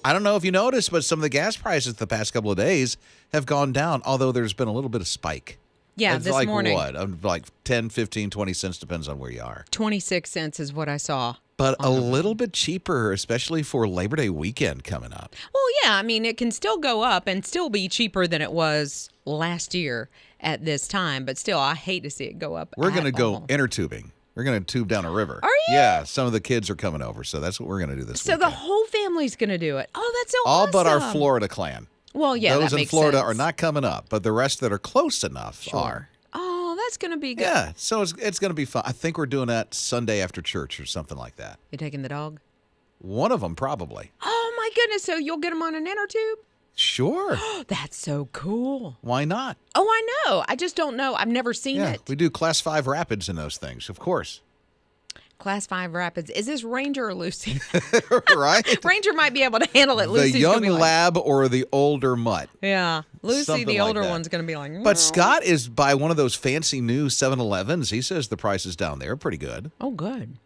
I don't know if you noticed, but some of the gas prices the past couple of days have gone down, although there's been a little bit of spike. Yeah, it's this like morning. What? Like 10, 15, 20 cents, depends on where you are. 26 cents is what I saw. But a little bit cheaper, especially for Labor Day weekend coming up. Well, yeah, I mean, it can still go up and still be cheaper than it was last year at this time. But still, I hate to see it go up. We're going to go inner tubing. We're going to tube down a river. Are you? Yeah, some of the kids are coming over, so that's what we're going to do this weekend. So the whole family's going to do it. Oh, that's so All awesome. but our Florida clan. Well, yeah, those that in makes Florida sense. are not coming up, but the rest that are close enough are. Oh, that's going to be good. Yeah, so it's going to be fun. I think we're doing that Sunday after church or something like that. You taking the dog? One of them, probably. Oh, my goodness. So you'll get them on an inner tube? Sure. That's so cool. Why not? Oh, I know. I just don't know. I've never seen it. We do Class 5 rapids in those things, of course. Class 5 rapids. Is this Ranger or Lucy? Right? Ranger might be able to handle it. Lucy's the young gonna be like, lab or the older mutt. Yeah. Lucy, Something the like older that. one's going to be like, But Scott is by one of those fancy new 7-Elevens. He says the prices down there are pretty good. oh, good.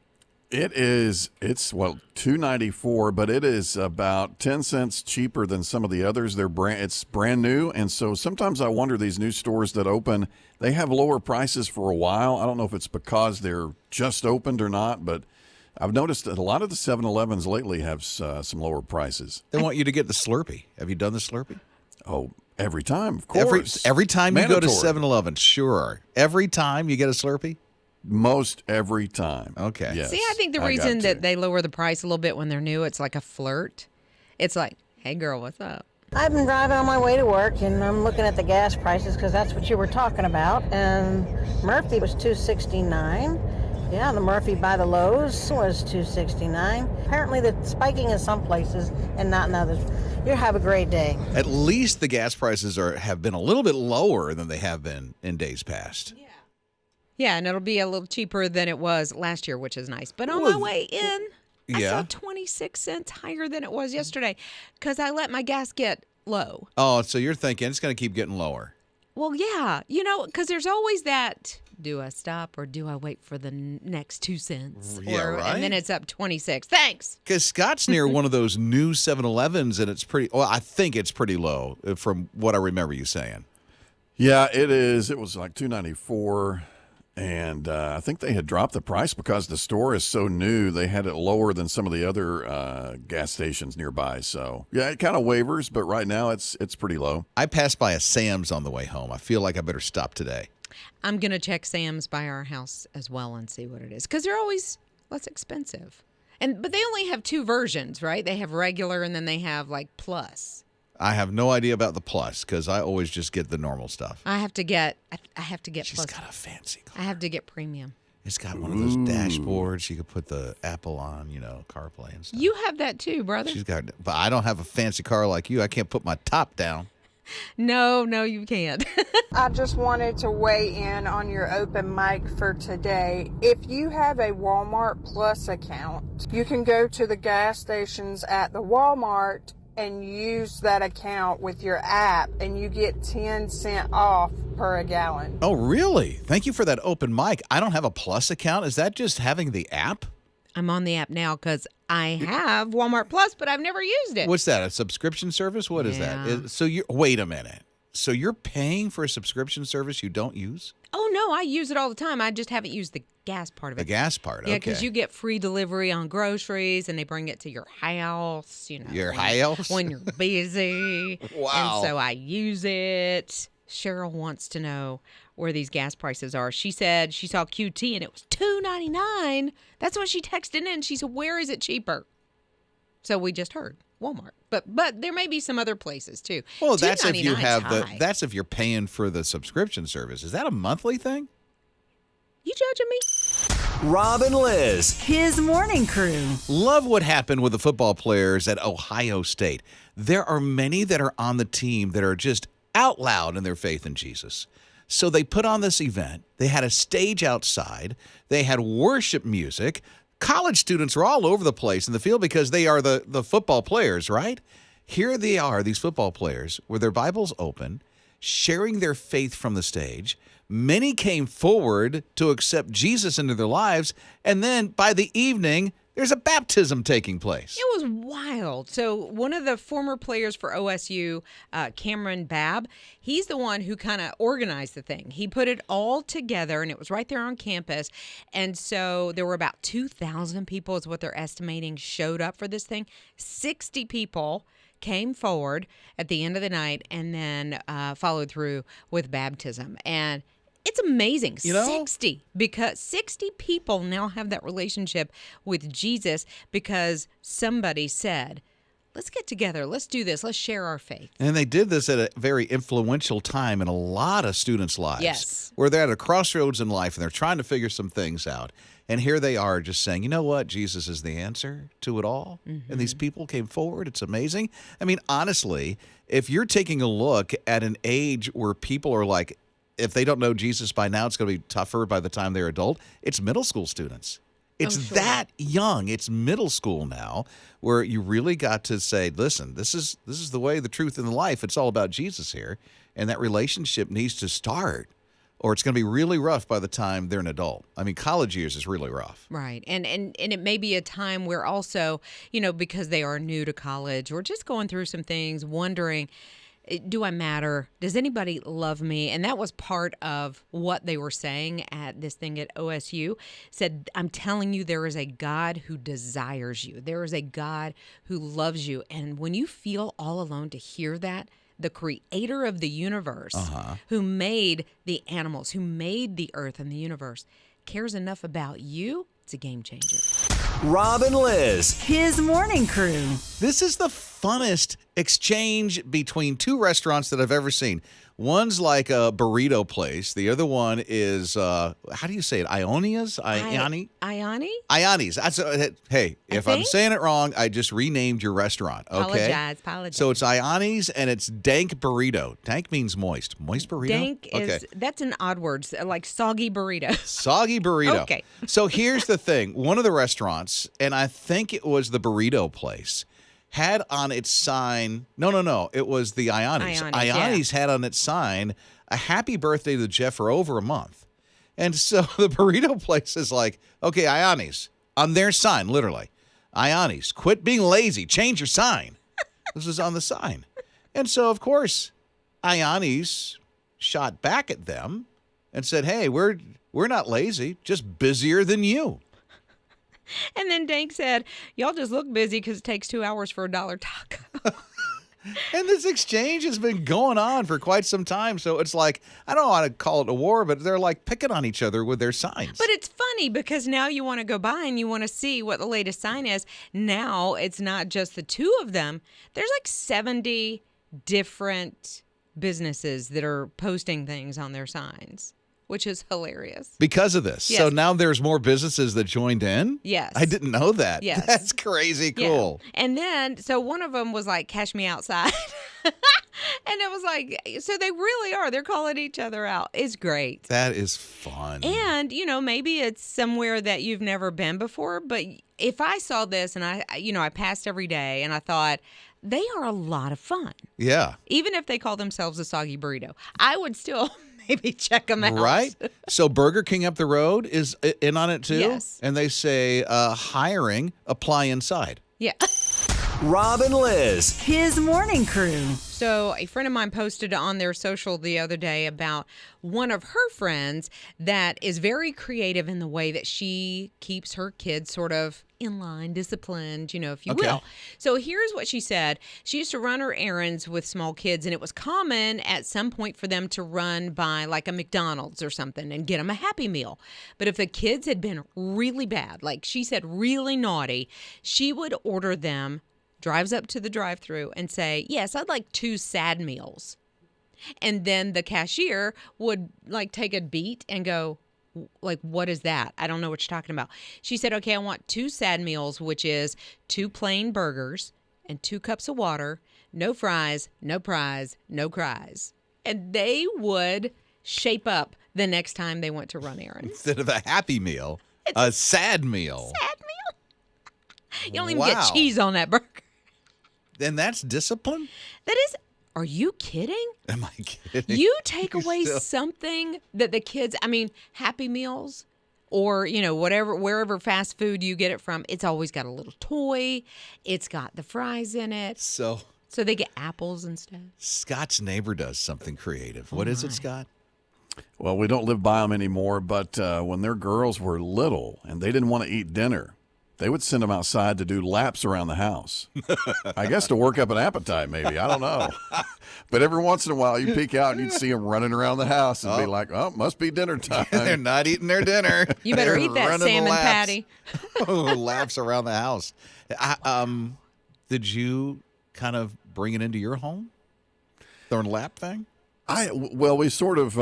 It's $2.94, but it is about 10 cents cheaper than some of the others. It's brand new, and so sometimes I wonder, these new stores that open, they have lower prices for a while. I don't know if it's because they're just opened or not, but I've noticed that a lot of the 7-Elevens lately have some lower prices. They want you to get the Slurpee. Have you done the Slurpee? Oh, every time, of course. Every time you go to Mandatory. 7-Eleven, sure. Every time you get a Slurpee? Most every time. Okay. Yes, See, I think the got reason to. that they lower the price a little bit when they're new, it's like a flirt. It's like, hey, girl, what's up? I've been driving on my way to work, and I'm looking at the gas prices because that's what you were talking about. And Murphy was $2.69. Yeah, the Murphy by the Lowe's was $2.69. Apparently, the spiking in some places and not in others. You have a great day. At least the gas prices have been a little bit lower than they have been in days past. Yeah, and it'll be a little cheaper than it was last year, which is nice. But on my way in, I saw 26 cents higher than it was yesterday because I let my gas get low. Oh, so you're thinking it's going to keep getting lower. Well, yeah, because there's always that, do I stop or do I wait for the next 2 cents? Yeah, right. And then it's up 26. Thanks. Because Scott's near one of those new 7-Elevens, and it's I think it's pretty low from what I remember you saying. Yeah, it is. It was like $2.94. And I think they had dropped the price because the store is so new. They had it lower than some of the other gas stations nearby. So, yeah, it kind of wavers, but right now it's pretty low. I passed by a Sam's on the way home. I feel like I better stop today. I'm going to check Sam's by our house as well and see what it is because they're always less expensive. But they only have 2 versions, right? They have regular and then they have like plus. I have no idea about the plus because I always just get the normal stuff. I have to get She's plus. got a fancy car. I have to get premium. It's got one of those dashboards. You could put the Apple on, CarPlay and stuff. You have that too, brother. She's got, but I don't have a fancy car like you. I can't put my top down. No, you can't. I just wanted to weigh in on your open mic for today. If you have a Walmart Plus account, you can go to the gas stations at the Walmart and use that account with your app, and you get 10 cents off per gallon. Oh, really? Thank you for that open mic. I don't have a Plus account. Is that just having the app? I'm on the app now because I have Walmart Plus, but I've never used it. What's that, a subscription service? What is that? Wait a minute. So you're paying for a subscription service you don't use? Oh, no, I use it all the time. I just haven't used the gas part of it. The gas part, Yeah, okay. because you get free delivery on groceries, and they bring it to your house, Your house? when you're busy. Wow. And so I use it. Cheryl wants to know where these gas prices are. She said she saw QT, and it was $2.99. That's what she texted in. She said, where is it cheaper? So we just heard Walmart. But there may be some other places too. Well, that's if you $2.99 have high. that's if you're paying for the subscription service. Is that a monthly thing? You judging me? Rob and Lizz. His morning crew. Love what happened with the football players at Ohio State. There are many that are on the team that are just out loud in their faith in Jesus. So they put on this event. They had a stage outside. They had worship music. College students are all over the place in the field because they are the football players, right? Here they are, these football players, with their Bibles open, sharing their faith from the stage. Many came forward to accept Jesus into their lives, and then by the evening, There's a baptism taking place. It was wild. So one of the former players for OSU, Cameron Babb, he's the one who kind of organized the thing. He put it all together, and it was right there on campus. And so there were about 2,000 people is what they're estimating showed up for this thing. 60 people came forward at the end of the night and then followed through with baptism. And it's amazing. 60, because 60 people now have that relationship with Jesus because somebody said, let's get together. Let's do this. Let's share our faith. And they did this at a very influential time in a lot of students' lives. Yes. Where they're at a crossroads in life and they're trying to figure some things out. And here they are just saying, you know what? Jesus is the answer to it all. Mm-hmm. And these people came forward. It's amazing. I mean, honestly, if you're taking a look at an age where people are like, if they don't know Jesus by now, it's going to be tougher by the time they're adult. It's middle school students. It's sure. that young. It's middle school now where you really got to say, listen, this is the way, the truth, and the life. It's all about Jesus here. And that relationship needs to start or it's going to be really rough by the time they're an adult. I mean, college years is really rough. Right. And it may be a time where also, because they are new to college or just going through some things, wondering, do I matter? Does anybody love me? And that was part of what they were saying at this thing at OSU. Said, I'm telling you, there is a God who desires you. There is a God who loves you. And when you feel all alone, to hear that, the creator of the universe, who made the animals, who made the earth and the universe, cares enough about you, it's a game changer. Rob and Lizz. His morning crew. This is the funnest exchange between two restaurants that I've ever seen. One's like a burrito place. The other one is, how do you say it? Ionia's? Ioni? Ioni's. Hey, if I'm saying it wrong, I just renamed your restaurant. Okay? Apologize. So it's Ioni's and it's Dank Burrito. Dank means moist. Moist burrito? Dank that's an odd word, like soggy burrito. Soggy burrito. Okay. So here's the thing. One of the restaurants, and I think it was the burrito place, had on its sign, no, it was the Ioni's. Ioni's had on its sign, a happy birthday to Jeff for over a month. And so the burrito place is like, okay, Ioni's, on their sign, literally. Ioni's, quit being lazy, change your sign. This is on the sign. And so, of course, Ioni's shot back at them and said, hey, we're not lazy, just busier than you. And then Dank said, y'all just look busy because it takes 2 hours for a $1 taco. And this exchange has been going on for quite some time. So it's like, I don't want to call it a war, but they're like picking on each other with their signs. But it's funny because now you want to go by and you want to see what the latest sign is. Now it's not just the two of them. There's like 70 different businesses that are posting things on their signs, which is hilarious. Because of this. Yes. So now there's more businesses that joined in? Yes. I didn't know that. Yes. That's crazy cool. Yeah. And then, so one of them was like, cash me outside. And it was like, so they really are. They're calling each other out. It's great. That is fun. And, maybe it's somewhere that you've never been before. But if I saw this and I passed every day and I thought, they are a lot of fun. Yeah. Even if they call themselves a soggy burrito, I would still maybe check them out. Right? So Burger King up the road is in on it too? Yes. And they say hiring, apply inside. Yeah. Rob and Lizz. His morning crew. So a friend of mine posted on their social the other day about one of her friends that is very creative in the way that she keeps her kids sort of in line, disciplined, if you will. So here's what she said. She used to run her errands with small kids, and it was common at some point for them to run by like a McDonald's or something and get them a Happy Meal. But if the kids had been really bad, like she said, really naughty, she would order them, drives up to the drive-thru and say, yes, I'd like 2 sad meals. And then the cashier would like take a beat and go, like, what is that? I don't know what you're talking about. She said, okay, I want 2 sad meals, which is 2 plain burgers and 2 cups of water, no fries, no prize, no cries. And they would shape up the next time they went to run errands. Instead of a Happy Meal, a sad meal. Sad meal? You don't even get cheese on that burger. And that's discipline? That is, are you kidding? Am I kidding? You take away something that the kids, Happy Meals, or, wherever fast food you get it from, it's always got a little toy. It's got the fries in it. So they get apples instead. Scott's neighbor does something creative. What is it, Scott? Well, we don't live by them anymore, but when their girls were little and they didn't want to eat dinner, they would send them outside to do laps around the house. I guess to work up an appetite, maybe. I don't know. But every once in a while, you peek out and you'd see them running around the house and be like, oh, must be dinner time. They're not eating their dinner. You better They're eat that running salmon laps. patty. Laps around the house. Did you kind of bring it into your home? The lap thing? Well, we sort of,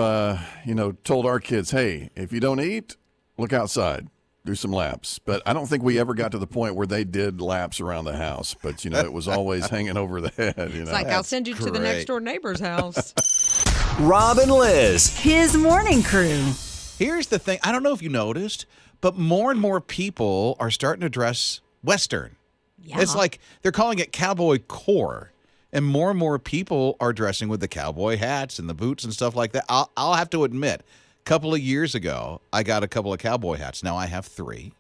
told our kids, hey, if you don't eat, look outside. Do some laps. But I don't think we ever got to the point where they did laps around the house. But, it was always hanging over the head. It's like, I'll send you to the next door neighbor's house. Rob and Lizz. His morning crew. Here's the thing. I don't know if you noticed, but more and more people are starting to dress Western. Yeah. It's like they're calling it cowboy core. And more people are dressing with the cowboy hats and the boots and stuff like that. I'll have to admit, a couple of years ago, I got a couple of cowboy hats. Now I have 3.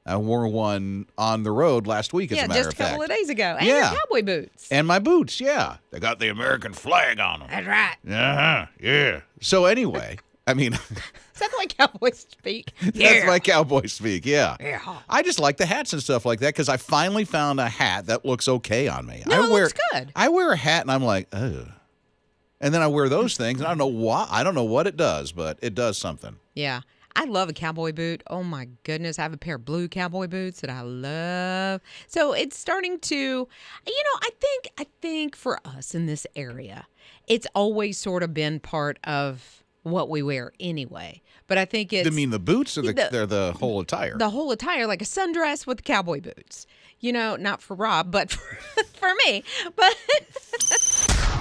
I wore one on the road last week, as a matter just of a fact. couple of days ago. And your cowboy boots. And my boots, yeah. They got the American flag on them. That's right. Uh-huh, yeah. So anyway, I mean... Is that the way cowboys speak? That's my cowboy speak, yeah. Yeah. I just like the hats and stuff like that because I finally found a hat that looks okay on me. No, it looks good. I wear a hat and I'm like, oh. And then I wear those things and I don't know why. I don't know what it does, but it does something. Yeah. I love a cowboy boot. Oh, my goodness. I have a pair of blue cowboy boots that I love. So it's starting to, I think for us in this area, it's always sort of been part of what we wear anyway. But I think it's... You mean the boots or they're the whole attire? The whole attire, like a sundress with cowboy boots. Not for Rob, but for me. But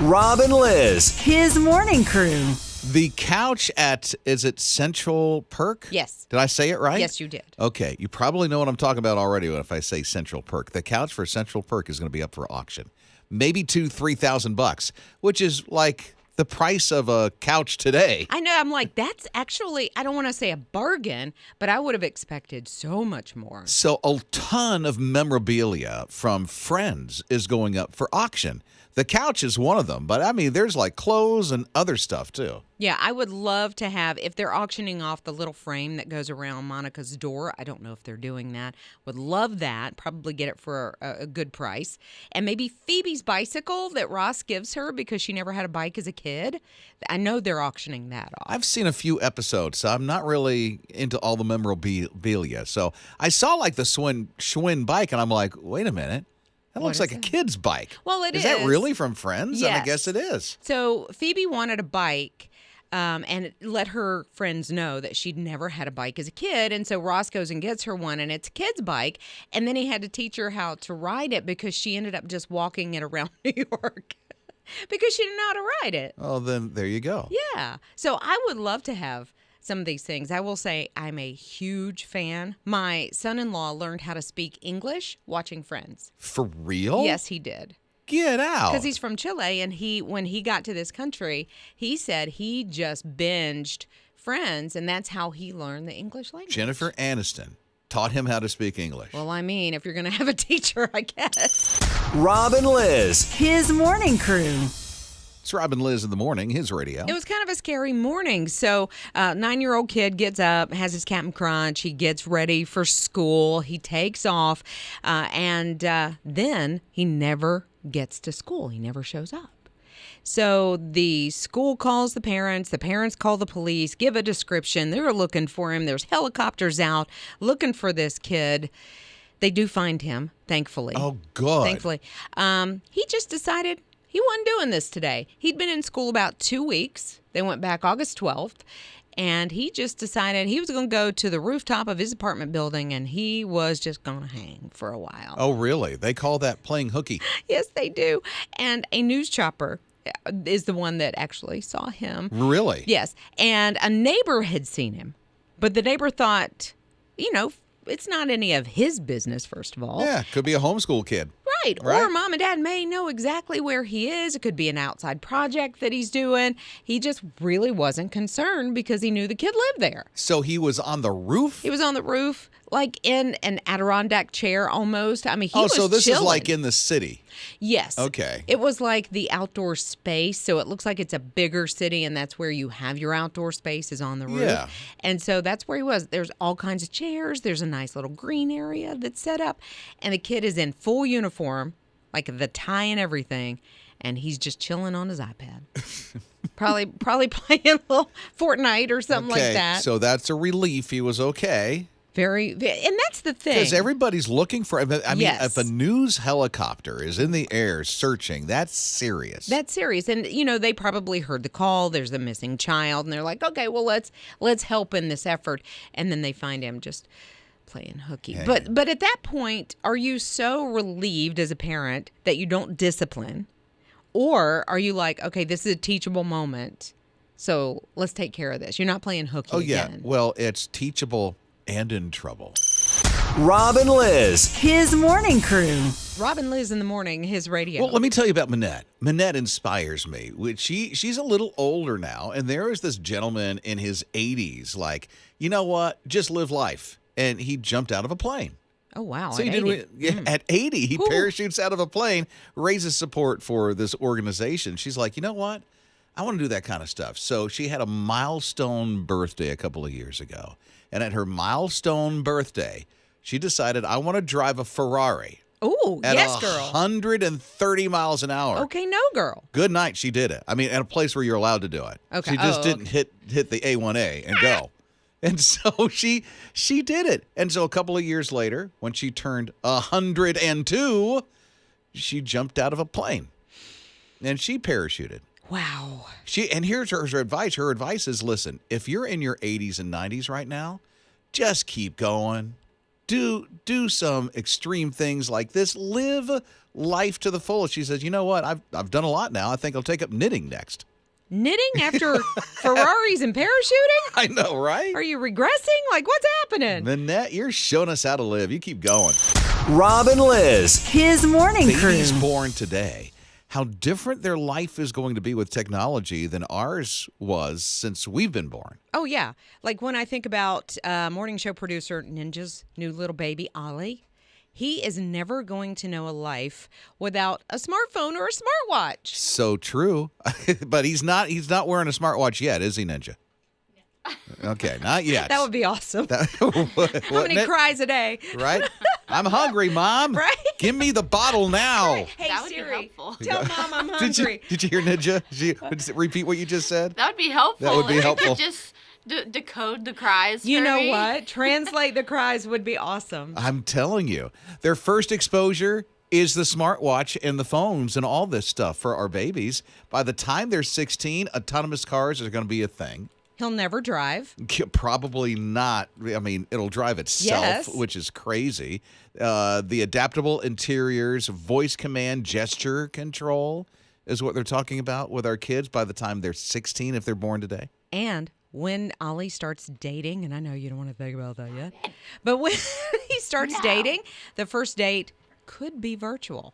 Rob and Lizz. His morning crew. The couch at, is it Central Perk? Yes. Did I say it right? Yes, you did. Okay. You probably know what I'm talking about already if I say Central Perk. The couch for Central Perk is going to be up for auction. Maybe $2,000-$3,000, which is like the price of a couch today. I know. I'm like, that's actually, I don't want to say a bargain, but I would have expected so much more. So a ton of memorabilia from friends is going up for auction. The couch is one of them, but I mean, there's like clothes and other stuff too. Yeah, I would love to have, if they're auctioning off the little frame that goes around Monica's door, I don't know if they're doing that. Would love that. Probably get it for a good price. And maybe Phoebe's bicycle that Ross gives her because she never had a bike as a kid. I know they're auctioning that off. I've seen a few episodes, so I'm not really into all the memorabilia. So I saw like the Schwinn bike, and I'm like, wait a minute. That looks like a kid's bike. Well, it is. Is that really from Friends? Yes. And I guess it is. So Phoebe wanted a bike and let her friends know that she'd never had a bike as a kid. And so Ross goes and gets her one, and it's a kid's bike. And then he had to teach her how to ride it because she ended up just walking it around New York because she didn't know how to ride it. Oh, then there you go. Yeah. So I would love to have some of these things. I will say I'm a huge fan. My son-in-law learned how to speak English watching Friends. For real? Yes, he did. Get out. Because he's from Chile, and when he got to this country, he said he just binged Friends, and that's how he learned the English language. Jennifer Aniston taught him how to speak English. Well, I mean, if you're going to have a teacher, I guess. Rob and Lizz. His morning crew. It's Rob and Lizz in the morning, his radio. It was kind of a scary morning. So 9-year-old kid gets up, has his Captain Crunch. He gets ready for school. He takes off. And then he never gets to school. He never shows up. So the school calls the parents call the police, give a description. They're looking for him. There's helicopters out looking for this kid. They do find him, thankfully. Oh, good. Thankfully. He just decided he wasn't doing this today. He'd been in school about 2 weeks. They went back August 12th. And he just decided he was going to go to the rooftop of his apartment building, and he was just going to hang for a while. Oh, really? They call that playing hooky. Yes, they do. And a news chopper is the one that actually saw him. Really? Yes. And a neighbor had seen him. But the neighbor thought, it's not any of his business, first of all. Yeah, could be a homeschool kid. Right. Or mom and dad may know exactly where he is. It could be an outside project that he's doing. He just really wasn't concerned because he knew the kid lived there. So he was on the roof? He was on the roof, like in an Adirondack chair almost. I mean, he was so this chilling. is like in the city. Yes. Okay. It was like the outdoor space, so it looks like it's a bigger city, and that's where you have your outdoor space is on the roof. Yeah. And so that's where he was. There's all kinds of chairs. There's a nice little green area that's set up, and the kid is in full uniform, like the tie and everything, and he's just chilling on his iPad. probably playing a little Fortnite or something like that. So that's a relief. He was okay. And that's the thing. Because everybody's looking for, I mean, Yes. if a news helicopter is in the air searching, that's serious. That's serious. And, they probably heard the call. There's a missing child. And they're like, okay, well, let's help in this effort. And then they find him just playing hooky. Hey. But at that point, are you so relieved as a parent that you don't discipline? Or are you like, okay, this is a teachable moment, so let's take care of this. You're not playing hooky again. Well, it's teachable and in trouble. Rob and Lizz. His morning crew. Rob and Lizz in the morning, his radio. Well, let me tell you about Minette. Minette inspires me. She's a little older now, and there is this gentleman in his 80s, like, you know what? Just live life. And he jumped out of a plane. Oh, wow. So at he 80. did. At 80, he parachutes out of a plane, raises support for this organization. She's like, you know what? I want to do that kind of stuff. So she had a milestone birthday a couple of years ago. And at her milestone birthday, she decided, I want to drive a Ferrari. Ooh, At yes, girl. 130 miles an hour. Okay, no, girl. Good night, she did it. I mean, at a place where you're allowed to do it. Okay. She just Oh, didn't hit the A1A and go. And so she did it. And so a couple of years later, when she turned 102, she jumped out of a plane. And she parachuted. Wow. And here's her advice. Her advice is, listen, if you're in your 80s and 90s right now, just keep going. Do some extreme things like this. Live life to the fullest. She says, you know what? I've done a lot now. I think I'll take up knitting next. Knitting after Ferraris and parachuting? I know, right? Are you regressing? Like, what's happening? Minette, you're showing us how to live. You keep going. Rob and Lizz. His morning crew. Babies born today, how different their life is going to be with technology than ours was since we've been born. Oh, yeah. Like when I think about morning show producer Ninja's new little baby, Ollie, he is never going to know a life without a smartphone or a smartwatch. So true. But he's not wearing a smartwatch yet, is he, Ninja? Okay, not yet. That would be awesome. How many Wouldn't it? cries a day? Right? I'm hungry, Mom. Right? Give me the bottle now. Hey, That would be Siri, helpful. tell Mom I'm hungry. Did you hear Ninja? Did you repeat what you just said? That would be helpful. That would be If you helpful. could just decode the cries. You for know me. what? Translate the cries would be awesome. I'm telling you, their first exposure is the smartwatch and the phones and all this stuff for our babies. By the time they're 16, autonomous cars are going to be a thing. He'll never drive. Probably not. I mean, it'll drive itself, Yes. which is crazy. The adaptable interiors, voice command, gesture control is what they're talking about with our kids by the time they're 16 if they're born today. And when Ollie starts dating, and I know you don't want to think about that yet, but when he starts dating, the first date could be virtual.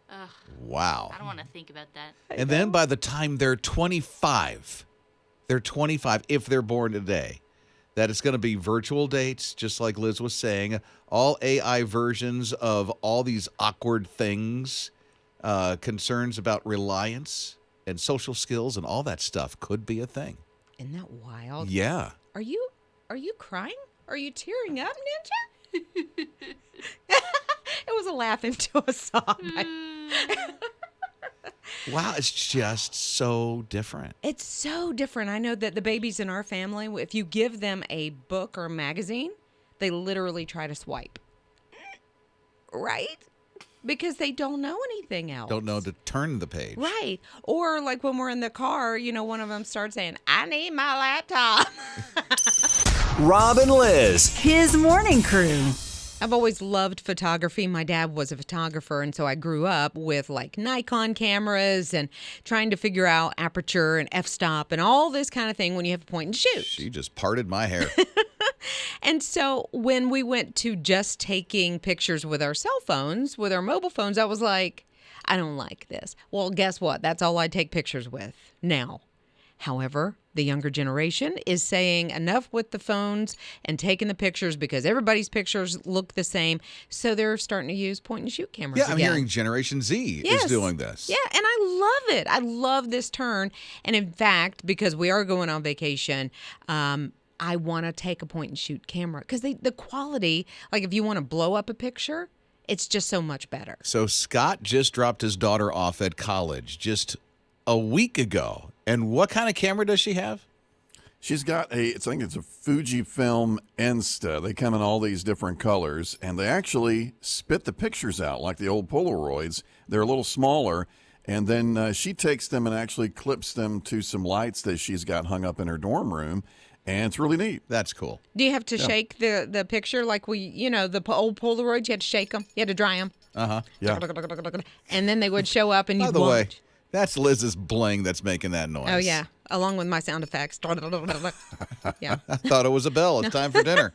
Ugh, Wow. I don't want to think about that. And then by the time they're 25, if they're born today, that it's going to be virtual dates, just like Liz was saying, all AI versions of all these awkward things, concerns about reliance and social skills and all that stuff could be a thing. Isn't that wild? Yeah. Are you crying? Are you tearing up, Ninja? It was a laugh into a sob. Wow, it's just so different. It's so different. I know that the babies in our family, if you give them a book or a magazine, they literally try to swipe. Right? Because they don't know anything else. Don't know to turn the page. Right. Or like when we're in the car, one of them starts saying, I need my laptop. Rob and Lizz. His morning crew. I've always loved photography. My dad was a photographer, and so I grew up with like Nikon cameras and trying to figure out aperture and f-stop and all this kind of thing when you have to point and shoot. She just parted my hair. And so when we went to just taking pictures with our cell phones, with our mobile phones, I was like, I don't like this. Well, guess what? That's all I take pictures with now. However, the younger generation is saying enough with the phones and taking the pictures because everybody's pictures look the same. So they're starting to use point and shoot cameras Yeah, I'm again. hearing Generation Z Yes. is doing this. Yeah, and I love it. I love this turn. And in fact, because we are going on vacation, I want to take a point and shoot camera because the quality, like if you want to blow up a picture, it's just so much better. So Scott just dropped his daughter off at college just a week ago. And what kind of camera does she have? She's got I think it's a Fujifilm Insta. They come in all these different colors, and they actually spit the pictures out like the old Polaroids. They're a little smaller, and then she takes them and actually clips them to some lights that she's got hung up in her dorm room, and it's really neat. That's cool. Do you have to shake the picture like the old Polaroids? You had to shake them. You had to dry them. Uh-huh. Yeah. And then they would show up and By you'd the way, watch. that's Liz's bling that's making that noise. Oh, yeah. Along with my sound effects. Yeah. I thought it was a bell. It's time for dinner.